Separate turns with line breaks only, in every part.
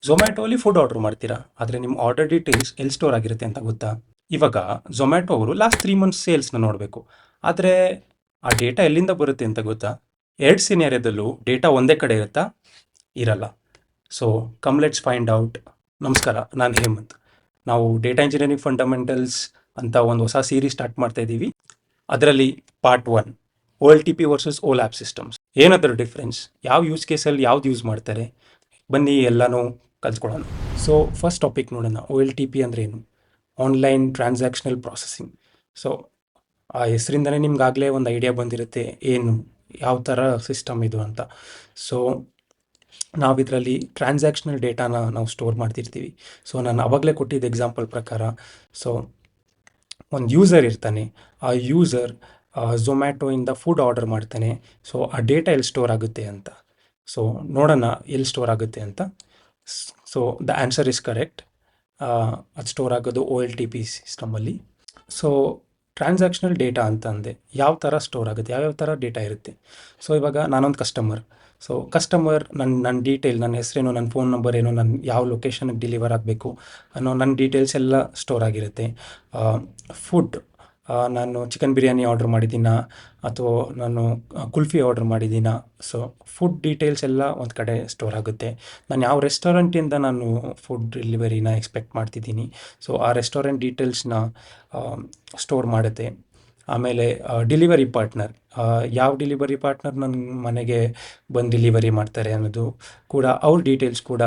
ಝೊಮ್ಯಾಟೋಲಿ food order ಮಾಡ್ತೀರಾ, ಆದರೆ ನಿಮ್ಮ ಆರ್ಡರ್ ಡೀಟೇಲ್ಸ್ ಎಲ್ಲಿ ಸ್ಟೋರ್ ಆಗಿರುತ್ತೆ ಅಂತ ಗೊತ್ತಾ? ಇವಾಗ ಝೊಮ್ಯಾಟೊ ಅವರು ಲಾಸ್ಟ್ 3 ಮಂತ್ಸ್ ಸೇಲ್ಸ್ನ ನೋಡಬೇಕು, ಆದರೆ ಆ ಡೇಟಾ ಎಲ್ಲಿಂದ ಬರುತ್ತೆ ಅಂತ ಗೊತ್ತಾ? ಎರಡು ಸಿನಾರಿಯೋದಲ್ಲೂ ಡೇಟಾ ಒಂದೇ ಕಡೆ ಇರುತ್ತಾ? ಇರಲ್ಲ. So come let's find out. ನಮಸ್ಕಾರ, ನಾನು ಹೇಮಂತ್. ನಾವು ಡೇಟಾ ಇಂಜಿನಿಯರಿಂಗ್ ಫಂಡಮೆಂಟಲ್ಸ್ ಅಂತ ಒಂದು ಹೊಸ ಸೀರೀಸ್ ಸ್ಟಾರ್ಟ್ ಮಾಡ್ತಾ ಇದ್ದೀವಿ. ಅದರಲ್ಲಿ part 1, O L T P versus OLAP systems. ಏನದರ ಡಿಫ್ರೆನ್ಸ್, ಯಾವ ಯೂಸ್ ಕೇಸಲ್ಲಿ ಯಾವ್ದು ಯೂಸ್ ಮಾಡ್ತಾರೆ, ಬನ್ನಿ ಎಲ್ಲನೂ ಕಲ್ತ್ಕೊಳ್ಳೋಣ. ಸೊ ಫಸ್ಟ್ ಟಾಪಿಕ್ ನೋಡೋಣ. ಒ ಎಲ್ ಟಿ ಪಿ ಅಂದರೆ ಏನು? Online transactional processing. ಸೊ ಆ ಹೆಸರಿಂದನೇ ನಿಮ್ಗಾಗಲೇ ಒಂದು ಐಡಿಯಾ ಬಂದಿರುತ್ತೆ ಏನು, ಯಾವ ಥರ ಸಿಸ್ಟಮ್ ಇದು ಅಂತ. ಸೊ ನಾವಿದರಲ್ಲಿ ಟ್ರಾನ್ಸಾಕ್ಷನಲ್ ಡೇಟಾನ ನಾವು ಸ್ಟೋರ್ ಮಾಡ್ತಿರ್ತೀವಿ. ಸೊ ನಾನು ಆವಾಗಲೇ ಕೊಟ್ಟಿದ್ದ ಎಕ್ಸಾಂಪಲ್ ಪ್ರಕಾರ, ಸೊ ಒಂದು ಯೂಸರ್ ಇರ್ತಾನೆ, ಆ ಯೂಸರ್ ಝೊಮ್ಯಾಟೋಯಿಂದ ಫುಡ್ ಆರ್ಡರ್ ಮಾಡ್ತಾನೆ. ಸೊ ಆ ಡೇಟಾ ಎಲ್ಲಿ ಸ್ಟೋರ್ ಆಗುತ್ತೆ ಅಂತ. ಸೊ ನೋಡೋಣ ಎಲ್ಲಿ ಸ್ಟೋರ್ ಆಗುತ್ತೆ ಅಂತ. So the answer is correct. ಅದು ಸ್ಟೋರ್ ಆಗೋದು ಒ ಎಲ್ ಟಿ ಪಿ ಸಿಸ್ಟಮಲ್ಲಿ. ಸೊ ಟ್ರಾನ್ಸಾಕ್ಷನಲ್ ಡೇಟಾ ಅಂತ ಅಂದೆ, ಯಾವ ಥರ ಸ್ಟೋರ್ ಆಗುತ್ತೆ, ಯಾವ್ಯಾವ ಥರ ಡೇಟಾ ಇರುತ್ತೆ. ಸೊ ಇವಾಗ ನಾನೊಂದು ಕಸ್ಟಮರ್. ಸೊ ಕಸ್ಟಮರ್ ನನ್ನ ಡೀಟೇಲ್, ನನ್ನ ಹೆಸರೇನು, ನನ್ನ ಫೋನ್ ನಂಬರ್ ಏನು, ನನ್ನ ಯಾವ ಲೊಕೇಶನ್ಗೆ ಡೆಲಿವರ್ ಆಗಬೇಕು ಅನ್ನೋ ನನ್ನ ಡೀಟೇಲ್ಸ್ ಎಲ್ಲ ಸ್ಟೋರ್ ಆಗಿರುತ್ತೆ. ಫುಡ್, ನಾನು ಚಿಕನ್ ಬಿರಿಯಾನಿ ಆರ್ಡ್ರ್ ಮಾಡಿದ್ದೀನ ಅಥವಾ ನಾನು ಕುಲ್ಫಿ ಆರ್ಡ್ರ್ ಮಾಡಿದ್ದೀನ. ಸೊ ಫುಡ್ ಡೀಟೇಲ್ಸ್ ಎಲ್ಲ ಒಂದು ಕಡೆ ಸ್ಟೋರ್ ಆಗುತ್ತೆ. ನಾನು ಯಾವ ರೆಸ್ಟೋರೆಂಟಿಂದ ನಾನು ಫುಡ್ ಡೆಲಿವರಿನ ಎಕ್ಸ್ಪೆಕ್ಟ್ ಮಾಡ್ತಿದ್ದೀನಿ, ಸೊ ಆ ರೆಸ್ಟೋರೆಂಟ್ ಡೀಟೇಲ್ಸ್ನ ಸ್ಟೋರ್ ಮಾಡುತ್ತೆ. ಆಮೇಲೆ ಡೆಲಿವರಿ ಪಾರ್ಟ್ನರ್, ಯಾವ ಡೆಲಿವರಿ ಪಾರ್ಟ್ನರ್ ನನ್ನ ಮನೆಗೆ ಬಂದು ಡೆಲಿವರಿ ಮಾಡ್ತಾರೆ ಅನ್ನೋದು ಕೂಡ, ಅವ್ರ ಡೀಟೇಲ್ಸ್ ಕೂಡ,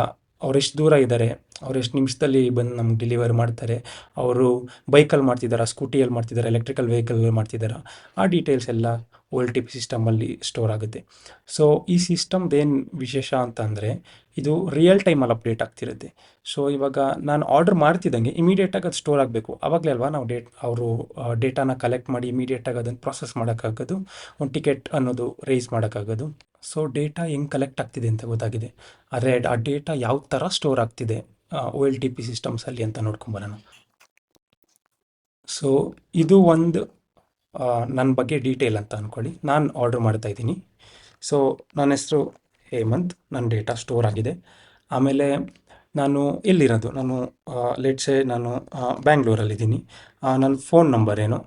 ಅವ್ರು ಎಷ್ಟು ದೂರ ಇದ್ದಾರೆ, ಅವ್ರು ಎಷ್ಟು ನಿಮಿಷದಲ್ಲಿ ಬಂದು ನಮ್ಗೆ ಡೆಲಿವರ್ ಮಾಡ್ತಾರೆ, ಅವರು ಬೈಕಲ್ಲಿ ಮಾಡ್ತಿದ್ದಾರಾ, ಸ್ಕೂಟಿಯಲ್ಲಿ ಮಾಡ್ತಿದ್ದಾರೆ, ಎಲೆಕ್ಟ್ರಿಕಲ್ ವೆಹಿಕಲಲ್ಲಿ ಮಾಡ್ತಿದ್ದಾರಾ, ಆ ಡೀಟೇಲ್ಸ್ ಎಲ್ಲ ಒ ಎಲ್ ಟಿ ಪಿ ಸಿಸ್ಟಮಲ್ಲಿ ಸ್ಟೋರ್ ಆಗುತ್ತೆ. ಸೊ ಈ ಸಿಸ್ಟಮ್ದೇನು ವಿಶೇಷ ಅಂತ ಅಂದರೆ, ಇದು ರಿಯಲ್ ಟೈಮಲ್ಲಿ ಅಪ್ಡೇಟ್ ಆಗ್ತಿರುತ್ತೆ. ಸೊ ಇವಾಗ ನಾನು ಆರ್ಡರ್ ಮಾಡ್ತಿದ್ದಂಗೆ ಇಮಿಡಿಯೇಟಾಗಿ ಅದು ಸ್ಟೋರ್ ಆಗಬೇಕು, ಆವಾಗಲೇ ಅಲ್ವಾ ನಾವು ಅವರು ಡೇಟಾನ ಕಲೆಕ್ಟ್ ಮಾಡಿ ಇಮಿಡಿಯೇಟಾಗಿ ಅದನ್ನು ಪ್ರೊಸೆಸ್ ಮಾಡೋಕ್ಕಾಗೋದು, ಒಂದು ಟಿಕೆಟ್ ಅನ್ನೋದು ರೈಸ್ ಮಾಡೋಕ್ಕಾಗೋದು. ಸೊ ಡೇಟಾ ಹೆಂಗೆ ಕಲೆಕ್ಟ್ ಆಗ್ತಿದೆ ಅಂತ ಗೊತ್ತಾಗಿದೆ, ಆದರೆ ಆ ಡೇಟಾ ಯಾವ ಥರ ಸ್ಟೋರ್ ಆಗ್ತಿದೆ ಒ ಎಲ್ ಟಿ ಪಿ ಸಿಸ್ಟಮ್ಸಲ್ಲಿ ಅಂತ ನೋಡ್ಕೊಂಬರೋಣ. ಸೊ ಇದು ಒಂದು ನನ್ನ ಬಗ್ಗೆ ಡೀಟೇಲ್ ಅಂತ ಅಂದ್ಕೊಳ್ಳಿ. ನಾನು ಆರ್ಡ್ರ್ ಮಾಡ್ತಾಯಿದ್ದೀನಿ. ಸೊ ನನ್ನ ಹೆಸರು ಹೇಮಂತ್, ನನ್ನ ಡೇಟಾ ಸ್ಟೋರ್ ಆಗಿದೆ. ಆಮೇಲೆ ನಾನು ಎಲ್ಲಿರೋದು, ನಾನು ಲೆಟ್ಸೆ ನಾನು ಬ್ಯಾಂಗ್ಳೂರಲ್ಲಿದ್ದೀನಿ. ನನ್ನ ಫೋನ್ ನಂಬರ್ ಏನು,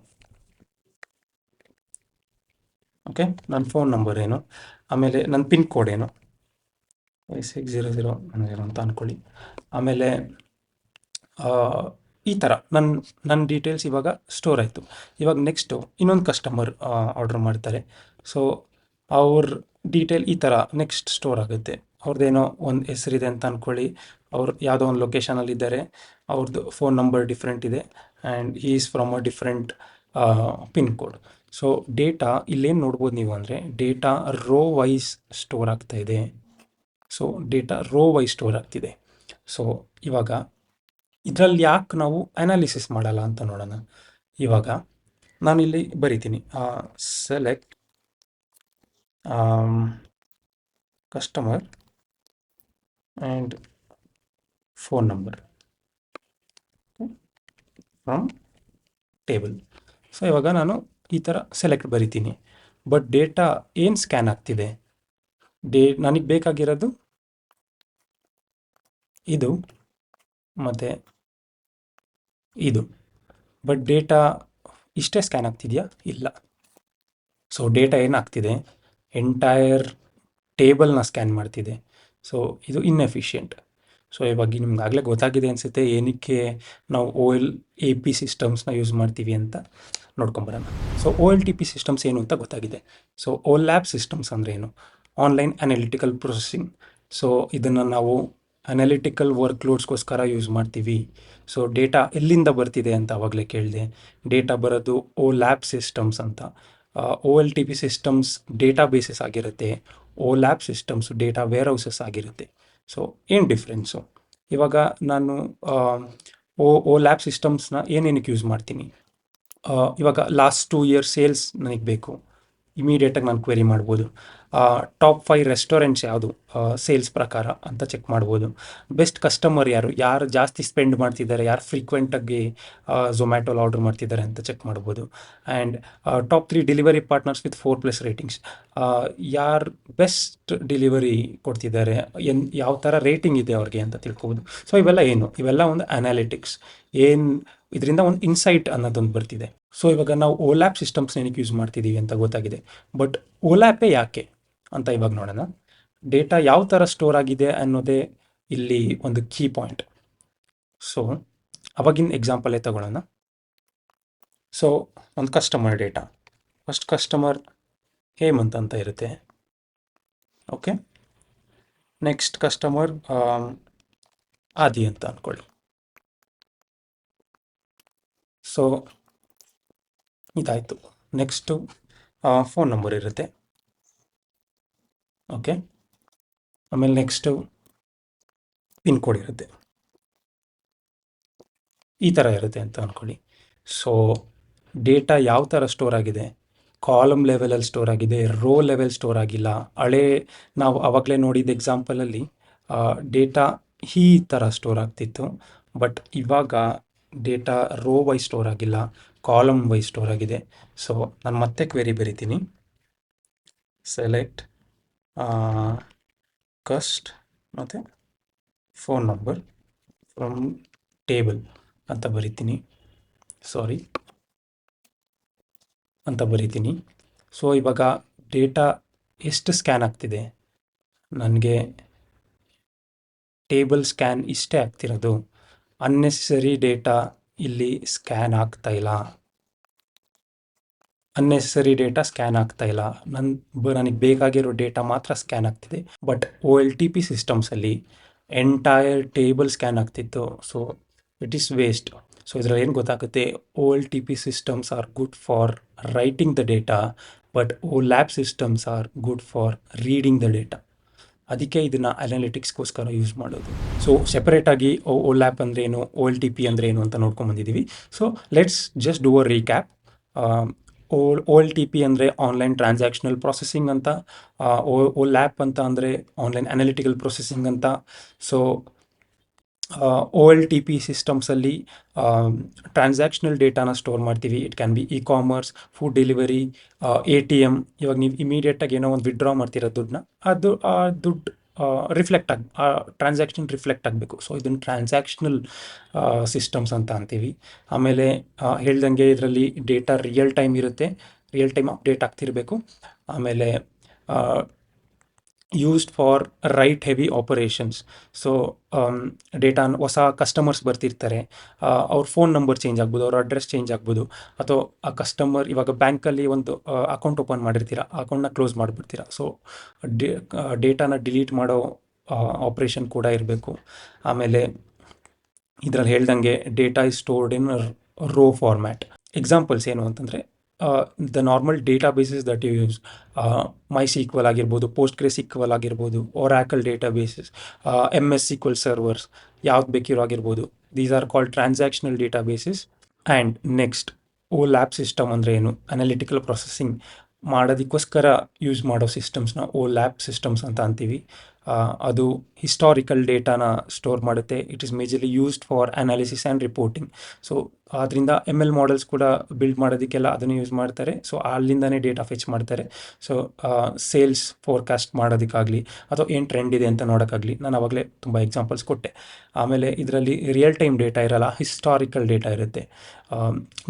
ಓಕೆ, ನನ್ನ ಫೋನ್ ನಂಬರ್ ಏನು, ಆಮೇಲೆ ನನ್ನ ಪಿನ್ ಕೋಡ್ ಏನು, 560010 ಅಂತ ಅಂದ್ಕೊಳ್ಳಿ. ಆಮೇಲೆ ಈ ಥರ ನನ್ನ ಡೀಟೇಲ್ಸ್ ಇವಾಗ ಸ್ಟೋರ್ ಆಯಿತು. ಇವಾಗ ನೆಕ್ಸ್ಟು ಇನ್ನೊಂದು ಕಸ್ಟಮರ್ ಆರ್ಡ್ರ್ ಮಾಡ್ತಾರೆ. ಸೊ ಅವ್ರ ಡೀಟೇಲ್ ಈ ಥರ ನೆಕ್ಸ್ಟ್ ಸ್ಟೋರ್ ಆಗುತ್ತೆ. ಅವ್ರದ್ದೇನೋ ಒಂದು ಹೆಸರಿದೆ ಅಂತ ಅಂದ್ಕೊಳ್ಳಿ, ಅವ್ರು ಯಾವುದೋ ಒಂದು ಲೊಕೇಶನಲ್ಲಿದ್ದಾರೆ, ಅವ್ರದ್ದು ಫೋನ್ ನಂಬರ್ ಡಿಫ್ರೆಂಟ್ ಇದೆ and he is from a different pin code. So data ಇಲ್ಲೇನು ನೋಡ್ಬೋದು ನೀವು ಅಂದರೆ, ಡೇಟಾ ರೋ ವೈಸ್ ಸ್ಟೋರ್ ಆಗ್ತಾಯಿದೆ. So data row wise store ಆಗ್ತಿದೆ. ಸೊ ಇವಾಗ ಇದರಲ್ಲಿ ಯಾಕೆ ನಾವು ಅನಾಲಿಸಿಸ್ ಮಾಡಲ್ಲ ಅಂತ ನೋಡೋಣ. ಇವಾಗ ನಾನಿಲ್ಲಿ ಬರಿತೀನಿ select customer and phone number from table. So ಇವಾಗ ನಾನು ಈ ಥರ ಸೆಲೆಕ್ಟ್ ಬರಿತೀನಿ. ಬಟ್ ಡೇಟಾ ಏನು ಸ್ಕ್ಯಾನ್ ಆಗ್ತಿದೆ, ನನಗೆ ಬೇಕಾಗಿರೋದು ಇದು ಮತ್ತು ಇದು. ಬಟ್ ಡೇಟಾ ಇಷ್ಟೇ ಸ್ಕ್ಯಾನ್ ಆಗ್ತಿದೆಯಾ? ಇಲ್ಲ. ಸೊ ಡೇಟಾ ಏನಾಗ್ತಿದೆ, ಎಂಟೈರ್ ಟೇಬಲ್ನ ಸ್ಕ್ಯಾನ್ ಮಾಡ್ತಿದೆ. ಸೊ ಇದು ಇನ್ಎಫಿಷಿಯೆಂಟ್. ಸೊ ಇವಾಗ ನಿಮ್ಗಾಗಲೇ ಗೊತ್ತಾಗಿದೆ ಅನಿಸುತ್ತೆ ಏನಕ್ಕೆ ನಾವು ಒ ಎಲ್ ಎ ಪಿ ಸಿಸ್ಟಮ್ಸ್ನ ಯೂಸ್ ಮಾಡ್ತೀವಿ ಅಂತ. ನೋಡ್ಕೊಂಬರೋಣ. So O L T P systems ಏನು ಅಂತ ಗೊತ್ತಾಗಿದೆ. ಸೊ ಒ ಲ್ಯಾಬ್ ಸಿಸ್ಟಮ್ಸ್ ಅಂದರೆ ಏನು? Online analytical processing. ಸೊ ಇದನ್ನು ನಾವು ಅನಾಲಿಟಿಕಲ್ ವರ್ಕ್ಲೋಡ್ಸ್ಗೋಸ್ಕರ ಯೂಸ್ ಮಾಡ್ತೀವಿ. ಸೊ ಡೇಟಾ ಎಲ್ಲಿಂದ ಬರ್ತಿದೆ ಅಂತ ಆವಾಗಲೇ ಕೇಳಿದೆ. ಡೇಟಾ ಬರೋದು ಒ ಲ್ಯಾಬ್ ಸಿಸ್ಟಮ್ಸ್ ಅಂತ. O L T P systems databases ಆಗಿರುತ್ತೆ, OLAP systems data warehouses ಆಗಿರುತ್ತೆ. ಸೊ ಏನು ಡಿಫ್ರೆನ್ಸು? ಇವಾಗ ನಾನು ಒ ಲ್ಯಾಬ್ ಸಿಸ್ಟಮ್ಸ್ನ ಏನೇನಕ್ಕೆ ಯೂಸ್ ಮಾಡ್ತೀನಿ, ಇವಾಗ ಲಾಸ್ಟ್ 2 ಇಯರ್ಸ್ ಸೇಲ್ಸ್ ನನಗೆ ಬೇಕು, ಇಮಿಡಿಯೇಟಾಗಿ ನಾನು ಕ್ವೆರಿ ಮಾಡ್ಬೋದು. ಟಾಪ್ 5 ರೆಸ್ಟೋರೆಂಟ್ಸ್ ಯಾವುದು ಸೇಲ್ಸ್ ಪ್ರಕಾರ ಅಂತ ಚೆಕ್ ಮಾಡ್ಬೋದು. ಬೆಸ್ಟ್ ಕಸ್ಟಮರ್ ಯಾರು, ಯಾರು ಜಾಸ್ತಿ ಸ್ಪೆಂಡ್ ಮಾಡ್ತಿದ್ದಾರೆ, ಯಾರು ಫ್ರೀಕ್ವೆಂಟಾಗಿ ಝೊಮ್ಯಾಟೋಲಿ ಆರ್ಡರ್ ಮಾಡ್ತಿದ್ದಾರೆ ಅಂತ ಚೆಕ್ ಮಾಡ್ಬೋದು. And top 3 delivery partners with 4+ ratings, ಯಾರು ಬೆಸ್ಟ್ ಡೆಲಿವರಿ ಕೊಡ್ತಿದ್ದಾರೆ, ಯಾವ ಥರ ರೇಟಿಂಗ್ ಇದೆ ಅವ್ರಿಗೆ ಅಂತ ತಿಳ್ಕೊಬೋದು. ಸೊ ಇವೆಲ್ಲ ಒಂದು ಅನಾಲಿಟಿಕ್ಸ್. ಇದರಿಂದ ಒಂದು ಇನ್ಸೈಟ್ ಅನ್ನೋದೊಂದು ಬರ್ತಿದೆ. ಸೊ ಇವಾಗ ನಾವು ಓಲ್ಯಾಪ್ ಸಿಸ್ಟಮ್ಸ್ನ ಏನಕ್ಕೆ ಯೂಸ್ ಮಾಡ್ತಿದ್ದೀವಿ ಅಂತ ಗೊತ್ತಾಗಿದೆ. ಬಟ್ ಓಲ್ಯಾಪೇ ಯಾಕೆ ಅಂತ ಇವಾಗ ನೋಡೋಣ. ಡೇಟಾ ಯಾವ ಥರ ಸ್ಟೋರ್ ಆಗಿದೆ ಅನ್ನೋದೇ ಇಲ್ಲಿ ಒಂದು ಕೀ ಪಾಯಿಂಟ್. ಸೊ ಅವಾಗಿನ ಎಕ್ಸಾಂಪಲೇ ತಗೊಳ್ಳೋಣ. ಸೊ ಒಂದು customer data, first customer Hemanth ಅಂತ ಇರುತ್ತೆ. ಓಕೆ, ನೆಕ್ಸ್ಟ್ ಕಸ್ಟಮರ್ ಆದಿ ಅಂತ ಅಂದ್ಕೊಳ್ಳಿ. ಸೊ ಇದಾಯಿತು. ನೆಕ್ಸ್ಟು ಫೋನ್ ನಂಬರ್ ಇರುತ್ತೆ. ಓಕೆ, ಆಮೇಲೆ ನೆಕ್ಸ್ಟು ಪಿನ್ ಕೋಡ್ ಇರುತ್ತೆ. ಈ ಥರ ಇರುತ್ತೆ ಅಂತ ಅಂದ್ಕೊಳ್ಳಿ. ಸೊ ಡೇಟಾ ಯಾವ ಥರ ಸ್ಟೋರ್ ಆಗಿದೆ, ಕಾಲಮ್ ಲೆವೆಲಲ್ಲಿ ಸ್ಟೋರ್ ಆಗಿದೆ, ರೋ ಲೆವೆಲ್ ಸ್ಟೋರ್ ಆಗಿಲ್ಲ. ನಾವು ಆವಾಗಲೇ ನೋಡಿದ ಎಕ್ಸಾಂಪಲಲ್ಲಿ ಡೇಟಾ ಈ ಥರ ಸ್ಟೋರ್ ಆಗ್ತಿತ್ತು. ಬಟ್ ಇವಾಗ ಡೇಟಾ ರೋ ವೈಸ್ ಸ್ಟೋರ್ ಆಗಿಲ್ಲ, ಕಾಲಮ್ ವೈಸ್ ಸ್ಟೋರ್ ಆಗಿದೆ. ಸೊ ನಾನು ಮತ್ತೆ ಕ್ವೆರಿ ಬರಿತೀನಿ. ಸೆಲೆಕ್ಟ್ ಕಸ್ಟ್ ಮತ್ತು ಫೋನ್ ನಂಬರ್ ಫ್ರಮ್ ಟೇಬಲ್ ಅಂತ ಬರಿತೀನಿ. ಸೊ ಇವಾಗ ಡೇಟಾ ಎಷ್ಟು ಸ್ಕ್ಯಾನ್ ಆಗ್ತಿದೆ, ನನಗೆ ಟೇಬಲ್ ಸ್ಕ್ಯಾನ್ ಇಷ್ಟೇ ಆಗ್ತಿರೋದು. ಅನ್ನೆಸೆಸರಿ ಡೇಟಾ ಇಲ್ಲಿ ಸ್ಕ್ಯಾನ್ ಆಗ್ತಾ ಇಲ್ಲ. ನನಗೆ ಬೇಕಾಗಿರೋ ಡೇಟಾ ಮಾತ್ರ ಸ್ಕ್ಯಾನ್ ಆಗ್ತಿದೆ. ಬಟ್ OLTP ಸಿಸ್ಟಮ್ಸಲ್ಲಿ ಎಂಟೈರ್ ಟೇಬಲ್ ಸ್ಕ್ಯಾನ್ ಆಗ್ತಿತ್ತು. So it is waste. So ಇದರಲ್ಲಿ ಏನು ಗೊತ್ತಾಗುತ್ತೆ, OLTP systems are good for writing the data, but OLAP systems are good for reading the data. ಅದಕ್ಕೆ ಇದನ್ನು ಅನಾಲಿಟಿಕ್ಸ್ಗೋಸ್ಕರ ಯೂಸ್ ಮಾಡೋದು. ಸೊ ಸೆಪರೇಟಾಗಿ OLAP ಅಂದರೆ ಏನು, OLTP ಅಂದರೆ ಏನು ಅಂತ ನೋಡ್ಕೊಂಬಂದಿದ್ದೀವಿ. So let's just do a recap. OLTP ಅಂದರೆ ಆನ್ಲೈನ್ ಟ್ರಾನ್ಸಾಕ್ಷನಲ್ ಪ್ರೊಸೆಸಿಂಗ್ ಅಂತ, OLAP ಅಂತ ಅಂದರೆ ಆನ್ಲೈನ್ ಅನಾಲಿಟಿಕಲ್ ಪ್ರೊಸೆಸಿಂಗ್ ಅಂತ. ಸೊ OLTP ಸಿಸ್ಟಮ್ಸಲ್ಲಿ ಟ್ರಾನ್ಸಾಕ್ಷನಲ್ ಡೇಟಾನ ಸ್ಟೋರ್ ಮಾಡ್ತೀವಿ. It can be e-commerce, food delivery, ATM. ಇವಾಗ ನೀವು ಇಮಿಡಿಯೇಟಾಗಿ ಏನೋ ಒಂದು ವಿಡ್ರಾ ಮಾಡ್ತಿರೋ ದುಡ್ಡನ್ನ ಆ ದುಡ್ಡು ಟ್ರಾನ್ಸಾಕ್ಷನ್ ರಿಫ್ಲೆಕ್ಟ್ ಆಗಬೇಕು. ಸೊ ಇದನ್ನು ಟ್ರಾನ್ಸಾಕ್ಷನಲ್ ಸಿಸ್ಟಮ್ಸ್ ಅಂತ ಅಂತೀವಿ. ಆಮೇಲೆ ಹೇಳ್ದಂಗೆ ಇದರಲ್ಲಿ ಡೇಟಾ ರಿಯಲ್ ಟೈಮ್ ಇರುತ್ತೆ, ರಿಯಲ್ ಟೈಮ್ ಅಪ್ಡೇಟ್ ಆಗ್ತಿರಬೇಕು. ಆಮೇಲೆ used for write heavy operations. So ಡೇಟಾನ ಹೊಸ ಕಸ್ಟಮರ್ಸ್ ಬರ್ತಿರ್ತಾರೆ, ಅವ್ರ ಫೋನ್ ನಂಬರ್ ಚೇಂಜ್ ಆಗ್ಬೋದು, ಅವ್ರ ಅಡ್ರೆಸ್ ಚೇಂಜ್ ಆಗ್ಬೋದು. ಅಥವಾ ಆ ಕಸ್ಟಮರ್ ಇವಾಗ ಬ್ಯಾಂಕಲ್ಲಿ ಒಂದು ಅಕೌಂಟ್ ಓಪನ್ ಮಾಡಿರ್ತೀರ, ಆ ಅಕೌಂಟ್ನ ಕ್ಲೋಸ್ ಮಾಡಿಬಿಡ್ತೀರ. ಸೊ ಡೇಟಾನ ಡಿಲೀಟ್ ಮಾಡೋ ಆಪ್ರೇಷನ್ ಕೂಡ ಇರಬೇಕು. ಆಮೇಲೆ ಇದರಲ್ಲಿ ಹೇಳ್ದಂಗೆ data is stored in row format. Examples ಏನು ಅಂತಂದರೆ, the normal databases that you use, MySQL ಆಗಿರ್ಬೋದು, PostgreSQL ಆಗಿರ್ಬೋದು, Oracle databases, MS SQL servers, ಯಾವ್ದು ಬೇಕಿರೋ ಆಗಿರ್ಬೋದು. These are called transactional databases. And next OLAP system ಅಂದರೆ ಏನು, analytical processing ಮಾಡೋದಕ್ಕೋಸ್ಕರ ಯೂಸ್ ಮಾಡೋ ಸಿಸ್ಟಮ್ಸ್ನ OLAP ಸಿಸ್ಟಮ್ಸ್ ಅಂತ ಅಂತೀವಿ. ಅದು ಹಿಸ್ಟಾರಿಕಲ್ ಡೇಟಾನ ಸ್ಟೋರ್ ಮಾಡುತ್ತೆ. It is majorly used for analysis and reporting. So ಅದರಿಂದ ML ಮಾಡೆಲ್ಸ್ ಕೂಡ ಬಿಲ್ಡ್ ಮಾಡೋದಕ್ಕೆಲ್ಲ ಅದನ್ನು ಯೂಸ್ ಮಾಡ್ತಾರೆ. ಸೊ ಅಲ್ಲಿಂದನೇ ಡೇಟಾ ಫೆಚ್ ಮಾಡ್ತಾರೆ. ಸೊ ಸೇಲ್ಸ್ ಫೋರ್ಕಾಸ್ಟ್ ಮಾಡೋದಕ್ಕಾಗಲಿ ಅಥವಾ ಏನು ಟ್ರೆಂಡ್ ಇದೆ ಅಂತ ನೋಡೋಕ್ಕಾಗಲಿ, ನಾನು ಆವಾಗಲೇ ತುಂಬ ಎಕ್ಸಾಂಪಲ್ಸ್ ಕೊಟ್ಟೆ. ಆಮೇಲೆ ಇದರಲ್ಲಿ ರಿಯಲ್ ಟೈಮ್ ಡೇಟಾ ಇರಲ್ಲ, ಹಿಸ್ಟಾರಿಕಲ್ ಡೇಟಾ ಇರುತ್ತೆ.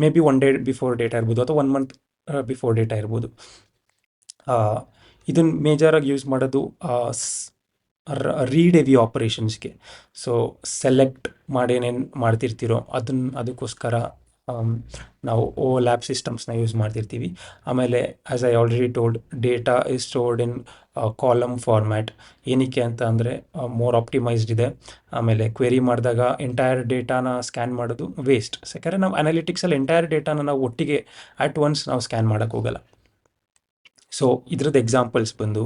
May be 1 day before data ಇರ್ಬೋದು, ಅಥವಾ 1 ಮಂತ್ ಬಿಫೋರ್ ಡೇಟಾ ಇರ್ಬೋದು. ಇದನ್ನು ಮೇಜರಾಗಿ ಯೂಸ್ ಮಾಡೋದು ರೀಡ್ ಹೆವಿ ಆಪರೇಷನ್ಸ್ಗೆ. ಸೊ ಸೆಲೆಕ್ಟ್ ಮಾಡೇನೇನು ಮಾಡ್ತಿರ್ತೀರೋ ಅದಕ್ಕೋಸ್ಕರ ನಾವು OLAP ಸಿಸ್ಟಮ್ಸ್ನ ಯೂಸ್ ಮಾಡ್ತಿರ್ತೀವಿ. ಆಮೇಲೆ as I already told, data is stored in column format. ಏನಕ್ಕೆ ಅಂತ ಅಂದರೆ ಮೋರ್ ಆಪ್ಟಿಮೈಸ್ಡ್ ಇದೆ. ಆಮೇಲೆ ಕ್ವೆರಿ ಮಾಡಿದಾಗ ಎಂಟೈರ್ ಡೇಟಾನ ಸ್ಕ್ಯಾನ್ ಮಾಡೋದು ವೇಸ್ಟ್. ಯಾಕಂದರೆ ನಾವು ಅನಾಲಿಟಿಕ್ಸಲ್ಲಿ ಎಂಟೈರ್ ಡೇಟಾನ ನಾವು ಒಟ್ಟಿಗೆ ಅಟ್ ಒನ್ಸ್ ನಾವು ಸ್ಕ್ಯಾನ್ ಮಾಡೋಕ್ಕೆ ಹೋಗಲ್ಲ. ಸೊ ಇದ್ರದ್ದು ಎಕ್ಸಾಂಪಲ್ಸ್ ಬಂದು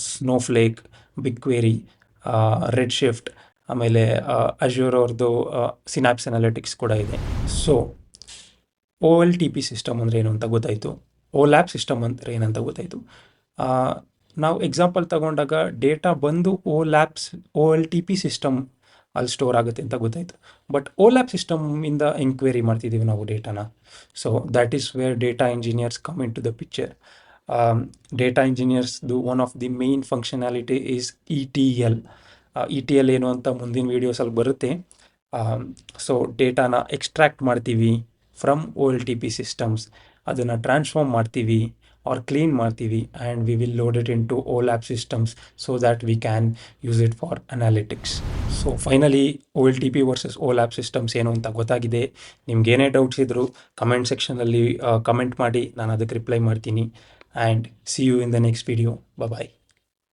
ಸ್ನೋಫ್ಲೇಕ್, BigQuery, ರೆಡ್ ಶಿಫ್ಟ್, ಆಮೇಲೆ ಅಜ್ಯೂರ್ ಅವ್ರದ್ದು ಸಿನಾಪ್ಸ್ ಅನಾಲಿಟಿಕ್ಸ್ ಕೂಡ ಇದೆ. ಸೊ OLTP ಸಿಸ್ಟಮ್ ಅಂದರೆ ಏನು ಅಂತ ಗೊತ್ತಾಯಿತು. OLAP ಸಿಸ್ಟಮ್ ಅಂದರೆ ಏನಂತ ಗೊತ್ತಾಯಿತು. ನಾವು ಎಕ್ಸಾಂಪಲ್ ತಗೊಂಡಾಗ ಡೇಟಾ ಬಂದು OLTP ಸಿಸ್ಟಮ್ ಅಲ್ಲಿ ಸ್ಟೋರ್ ಆಗುತ್ತೆ ಅಂತ ಗೊತ್ತಾಯಿತು. ಬಟ್ OLAP ಸಿಸ್ಟಮಿಂದ ಎಂಕ್ವೈರಿ ಮಾಡ್ತಿದ್ದೀವಿ ನಾವು ಡೇಟಾನ. So that is where data engineers come into the picture. Data ಇಂಜಿನಿಯರ್ಸ್ದು one of the main functionality is ETL. ETL ಏನು ಅಂತ ಮುಂದಿನ ವೀಡಿಯೋಸಲ್ಲಿ ಬರುತ್ತೆ. ಸೊ ಡೇಟಾನ ಎಕ್ಸ್ಟ್ರಾಕ್ಟ್ ಮಾಡ್ತೀವಿ ಫ್ರಮ್ OLTP ಸಿಸ್ಟಮ್ಸ್, ಅದನ್ನು ಟ್ರಾನ್ಸ್ಫಾರ್ಮ್ ಮಾಡ್ತೀವಿ ಆರ್ ಕ್ಲೀನ್ ಮಾಡ್ತೀವಿ, and we will load it into OLAP systems so that we can use it for analytics. So finally OLTP versus OLAP systems ಏನು ಅಂತ ಗೊತ್ತಾಗಿದೆ. ನಿಮ್ಗೆ ಏನೇ ಡೌಟ್ಸ್ ಇದ್ದರೂ ಕಮೆಂಟ್ ಸೆಕ್ಷನಲ್ಲಿ ಕಮೆಂಟ್ ಮಾಡಿ, ನಾನು ಅದಕ್ಕೆ ರಿಪ್ಲೈ ಮಾಡ್ತೀನಿ. And see you in the next video. Bye.